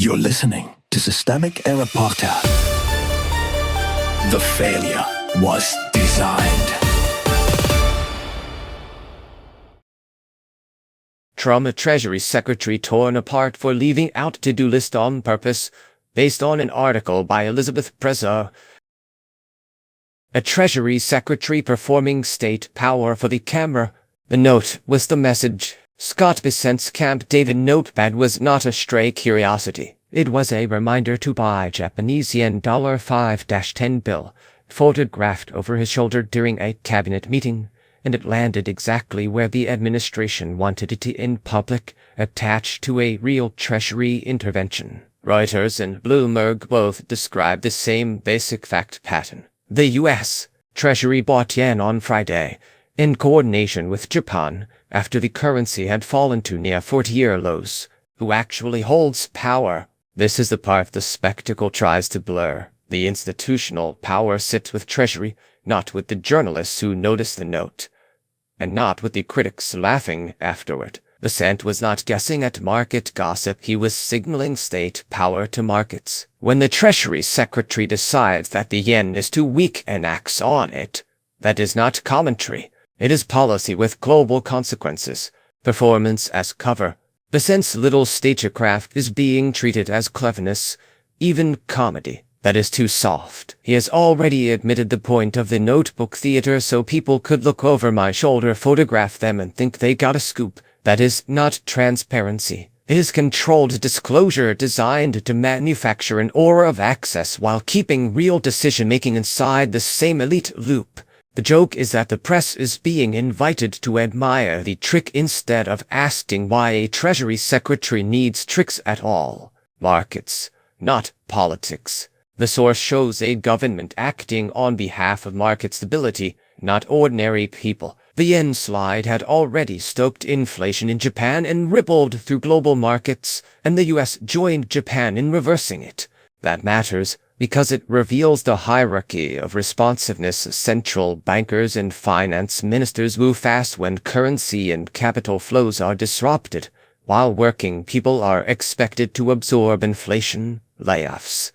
You're listening to Systemic Error Podcast. The failure was designed. Trump Treasury Secretary torn apart for leaving out to-do list on purpose, based on an article by Elizabeth Prezzo. A Treasury Secretary performing state power for the camera. The note was the message. Scott Bessent's Camp David notepad was not a stray curiosity. It was a reminder to buy Japanese yen $5-10 bill, photographed over his shoulder during a cabinet meeting, and it landed exactly where the administration wanted it to in public, attached to a real Treasury intervention. Reuters and Bloomberg both describe the same basic fact pattern. The U.S. Treasury bought yen on Friday, in coordination with Japan, after the currency had fallen to near 40-year lows. Who actually holds power? This is the part the spectacle tries to blur. The institutional power sits with Treasury, not with the journalists who noticed the note, and not with the critics laughing afterward. Bessent was not guessing at market gossip, he was signaling state power to markets. When the Treasury Secretary decides that the yen is too weak and acts on it, that is not commentary. It is policy with global consequences. Performance as cover. Bessent's little statecraft is being treated as cleverness, even comedy. That is too soft. He has already admitted the point of the notebook theater so people could look over my shoulder, photograph them, and think they got a scoop. That is not transparency. It is controlled disclosure designed to manufacture an aura of access while keeping real decision-making inside the same elite loop. The joke is that the press is being invited to admire the trick instead of asking why a Treasury Secretary needs tricks at all. Markets, not politics. The source shows a government acting on behalf of market stability, not ordinary people. The yen slide had already stoked inflation in Japan and rippled through global markets, and the U.S. joined Japan in reversing it. That matters because it reveals the hierarchy of responsiveness. Central bankers and finance ministers move fast when currency and capital flows are disrupted, while working people are expected to absorb inflation, layoffs,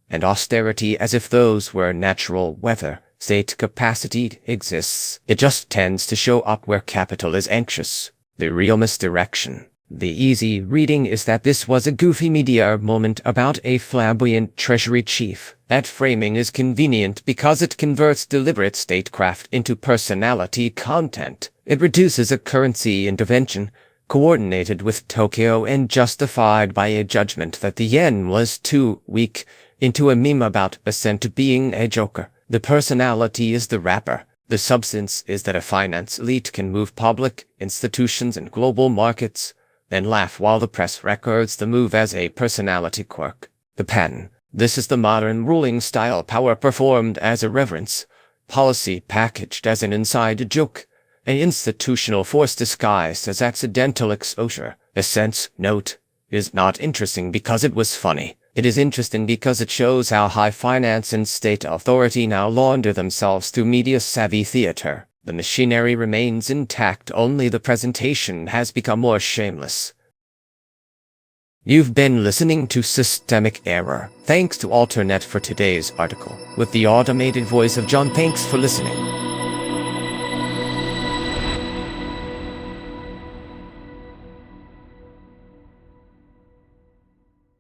and austerity as if those were natural weather. State capacity exists. It just tends to show up where capital is anxious. The real misdirection. The easy reading is that this was a goofy media moment about a flamboyant Treasury chief. That framing is convenient because it converts deliberate statecraft into personality content. It reduces a currency intervention, coordinated with Tokyo and justified by a judgment that the yen was too weak, into a meme about Bessent being a joker. The personality is the wrapper. The substance is that a finance elite can move public institutions and global markets, then laugh while the press records the move as a personality quirk. The pattern. This is the modern ruling style, power performed as irreverence, policy packaged as an inside joke, an institutional force disguised as accidental exposure. Bessent's note is not interesting because it was funny. It is interesting because it shows how high finance and state authority now launder themselves through media-savvy theater. The machinery remains intact, only the presentation has become more shameless. You've been listening to Systemic Error. Thanks to Alternet for today's article, with the automated voice of John. Thanks for listening.